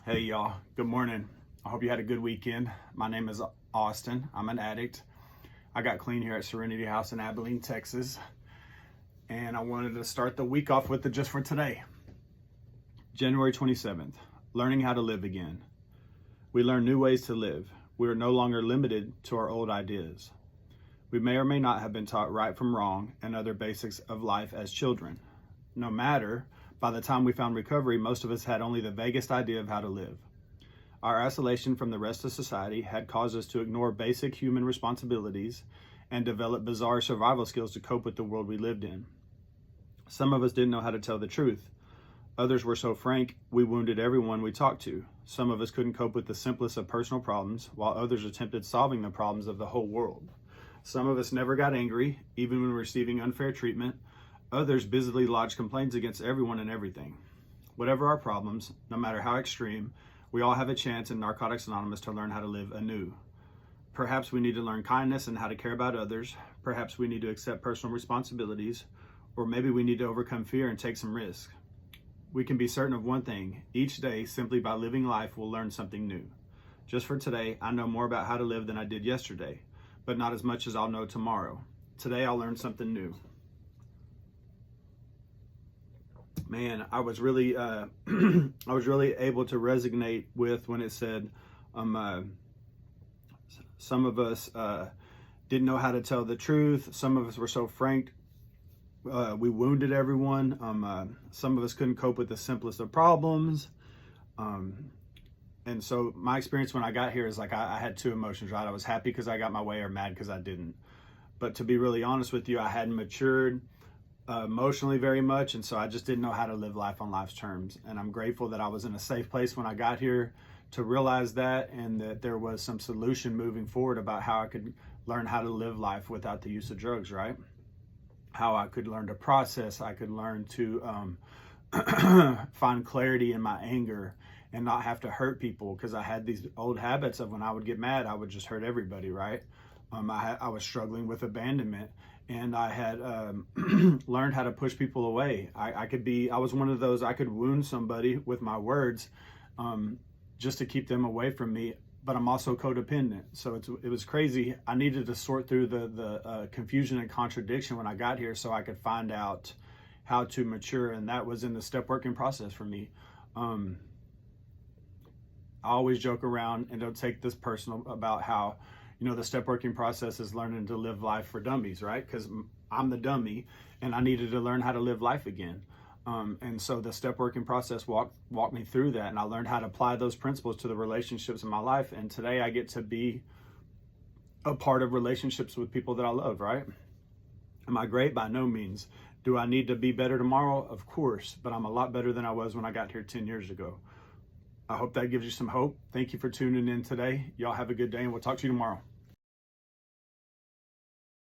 Hey y'all, good morning. I hope you had a good weekend. My name is Austin. I'm an addict. I got clean here at Serenity House in Abilene, Texas. And I wanted to start the week off with it just for today. January 27th, learning how to live again. We learn new ways to live. We are no longer limited to our old ideas. We may or may not have been taught right from wrong and other basics of life as children. No matter, by the time we found recovery, most of us had only the vaguest idea of how to live. Our isolation from the rest of society had caused us to ignore basic human responsibilities and develop bizarre survival skills to cope with the world we lived in. Some of us didn't know how to tell the truth. Others were so frank, we wounded everyone we talked to. Some of us couldn't cope with the simplest of personal problems, while others attempted solving the problems of the whole world. Some of us never got angry, even when receiving unfair treatment. Others busily lodged complaints against everyone and everything. Whatever our problems, no matter how extreme, we all have a chance in Narcotics Anonymous to learn how to live anew. Perhaps we need to learn kindness and how to care about others. Perhaps we need to accept personal responsibilities, or maybe we need to overcome fear and take some risks. We can be certain of one thing: each day, simply by living life, we'll learn something new. Just for today, I know more about how to live than I did yesterday, but not as much as I'll know tomorrow. Today, I'll learn something new. Man, I was really able to resonate with when it said, some of us didn't know how to tell the truth. Some of us were so frank, we wounded everyone. Some of us couldn't cope with the simplest of problems. And so my experience when I got here is like I had two emotions, right? I was happy because I got my way, or mad because I didn't. But to be really honest with you, I hadn't matured emotionally very much, and so I just didn't know how to live life on life's terms. And I'm grateful that I was in a safe place when I got here to realize that, and that there was some solution moving forward about how I could learn how to live life without the use of drugs, right? How I could learn to process, I could learn to find clarity in my anger and not have to hurt people, because I had these old habits of when I would get mad, I would just hurt everybody, right? I was struggling with abandonment, and I had learned how to push people away. I was one of those, I could wound somebody with my words just to keep them away from me, but I'm also codependent. So it was crazy. I needed to sort through the confusion and contradiction when I got here so I could find out how to mature, and that was in the step working process for me. I always joke around, and don't take this personal, about how, the step working process is learning to live life for dummies, right? Because I'm the dummy, and I needed to learn how to live life again. And so the step working process walked me through that, and I learned how to apply those principles to the relationships in my life. And today I get to be a part of relationships with people that I love, right? Am I great? By no means. Do I need to be better tomorrow? Of course, but I'm a lot better than I was when I got here 10 years ago. I hope that gives you some hope. Thank you for tuning in today. Y'all have a good day, and we'll talk to you tomorrow.